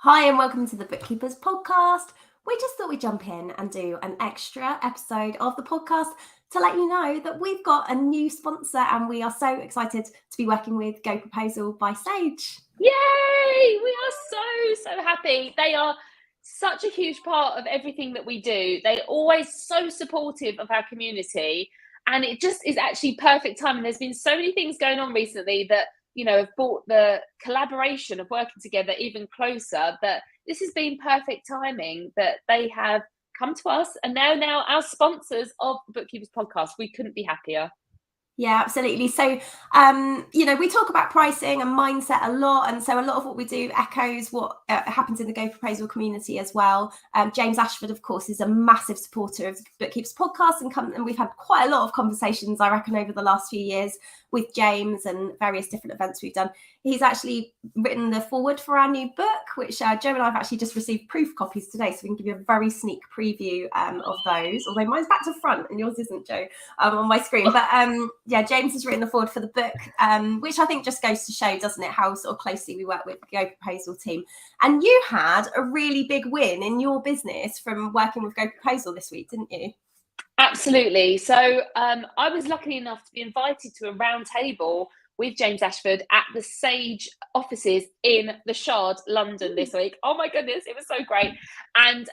Hi and welcome to the Bookkeepers podcast. We just thought we'd jump in and do an extra episode of the podcast to let you know that we've got a new sponsor and we are so excited to be working with GoProposal by Sage. Yay! We are so happy. They are such a huge part of everything that we do. They're always so supportive of our community, and it just is actually perfect time. And there's been so many things going on recently that, you know, have brought the collaboration of working together even closer, that this has been perfect timing that they have come to us and now our sponsors of the Bookkeepers podcast. We couldn't be happier. Yeah, absolutely. So, we talk about pricing and mindset a lot. And so a lot of what we do echoes what happens in the GoProposal community as well. James Ashford, of course, is a massive supporter of Bookkeepers podcast and we've had quite a lot of conversations, I reckon, over the last few years with James and various different events we've done. He's actually written the foreword for our new book, which Jo and I have actually just received proof copies today. So we can give you a very sneak preview of those, although mine's back to front and yours isn't, Jo, on my screen. But James has written the foreword for the book, which I think just goes to show, doesn't it, how sort of closely we work with the GoProposal team. And you had a really big win in your business from working with GoProposal this week, didn't you? Absolutely. So I was lucky enough to be invited to a round table with James Ashford at the Sage offices in the Shard, London this week. Oh my goodness, it was so great. And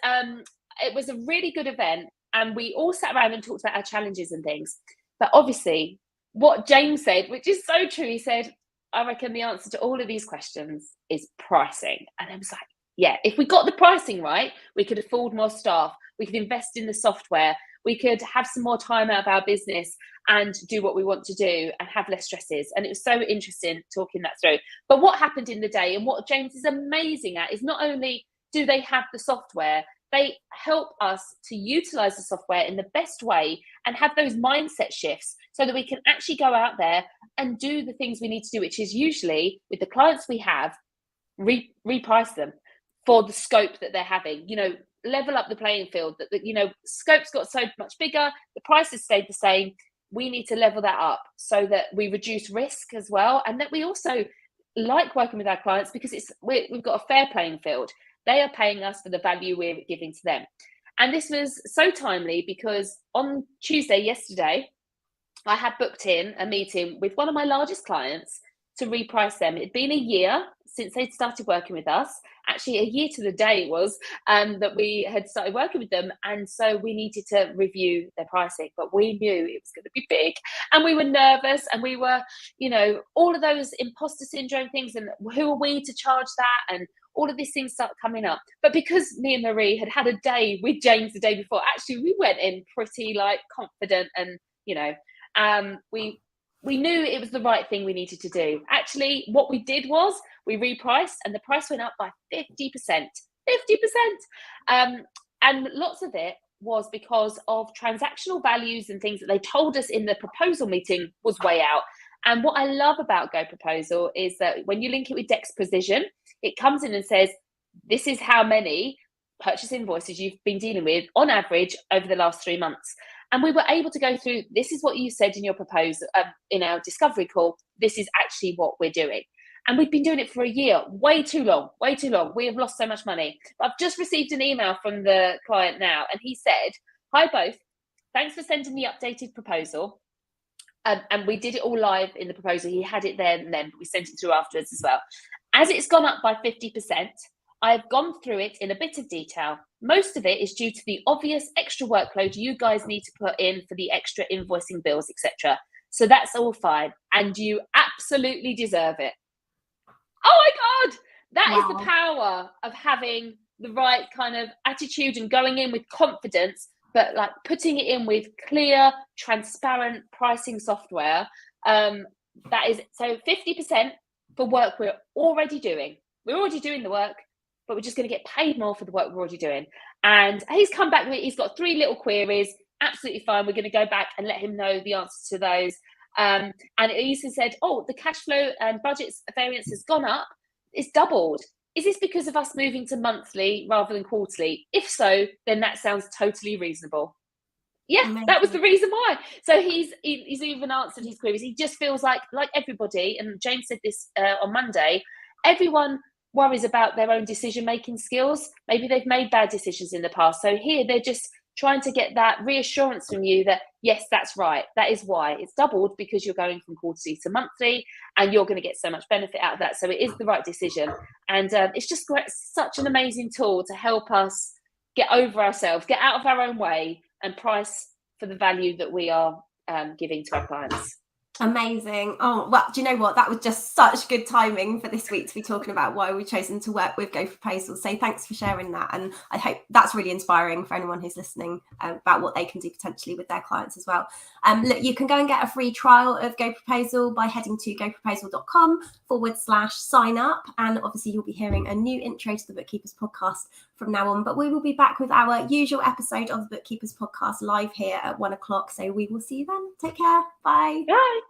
it was a really good event. And we all sat around and talked about our challenges and things. But obviously, what James said, which is so true, he said, I reckon the answer to all of these questions is pricing. And I was like, yeah, if we got the pricing right, we could afford more staff, we could invest in the software, we could have some more time out of our business and do what we want to do and have less stresses. And it was so interesting talking that through. But what happened in the day, and what James is amazing at, is not only do they have the software, they help us to utilize the software in the best way and have those mindset shifts so that we can actually go out there and do the things we need to do, which is usually, with the clients we have, reprice them for the scope that they're having. You know, level up the playing field. That you know, scope's got so much bigger, the price has stayed the same. We need to level that up so that we reduce risk as well, and that we also like working with our clients because we've got a fair playing field. They are paying us for the value we're giving to them. And this was so timely because on Tuesday, yesterday, I had booked in a meeting with one of my largest clients to reprice them. It'd been a year since they'd started working with us. Actually, a year to the day was that we had started working with them. And so we needed to review their pricing, but we knew it was going to be big and we were nervous and we were, you know, all of those imposter syndrome things and who are we to charge that? And all of these things start coming up. But because me and Marie had a day with James the day before, actually we went in pretty confident and, you know, we knew it was the right thing we needed to do. Actually, what we did was we repriced and the price went up by 50%. 50%. And lots of it was because of transactional values and things that they told us in the proposal meeting was way out. And what I love about GoProposal is that when you link it with Dex Precision, it comes in and says, this is how many purchase invoices you've been dealing with on average over the last 3 months. And we were able to go through, this is what you said in your proposal, in our discovery call, this is actually what we're doing. And we've been doing it for a year, way too long. We have lost so much money. But I've just received an email from the client now, and he said, hi both, thanks for sending the updated proposal. And we did it all live in the proposal. He had it there and then, but we sent it through afterwards as well. As it's gone up by 50%, I've gone through it in a bit of detail. Most of it is due to the obvious extra workload you guys need to put in for the extra invoicing bills, etc. So that's all fine. And you absolutely deserve it. Oh my God, that is the power of having the right kind of attitude and going in with confidence, but putting it in with clear, transparent pricing software. That is so 50% for work we're already doing. We're already doing the work, but we're just going to get paid more for the work we're already doing. And he's come back with, he's got 3 little queries. Absolutely fine. We're going to go back and let him know the answers to those. And he also said, oh, the cash flow and budget variance has gone up. It's doubled. Is this because of us moving to monthly rather than quarterly? If so, then that sounds totally reasonable. Yeah, amazing. That was the reason why. So he's even answered his queries. He just feels like everybody, and James said this on Monday, everyone worries about their own decision-making skills. Maybe they've made bad decisions in the past. So here they're just trying to get that reassurance from you that, yes, that's right. That is why it's doubled, because you're going from quarterly to monthly and you're going to get so much benefit out of that. So it is the right decision. And it's just such an amazing tool to help us get over ourselves, get out of our own way and price for the value that we are giving to our clients. Amazing. Oh, well, do you know what? That was just such good timing for this week to be talking about why we've chosen to work with GoProposal. So thanks for sharing that. And I hope that's really inspiring for anyone who's listening about what they can do potentially with their clients as well. Look, you can go and get a free trial of GoProposal by heading to goproposal.com/sign up. And obviously you'll be hearing a new intro to the Bookkeepers podcast from now on. But we will be back with our usual episode of the Bookkeepers podcast live here at 1 o'clock. So we will see you then. Take care. Bye. Bye.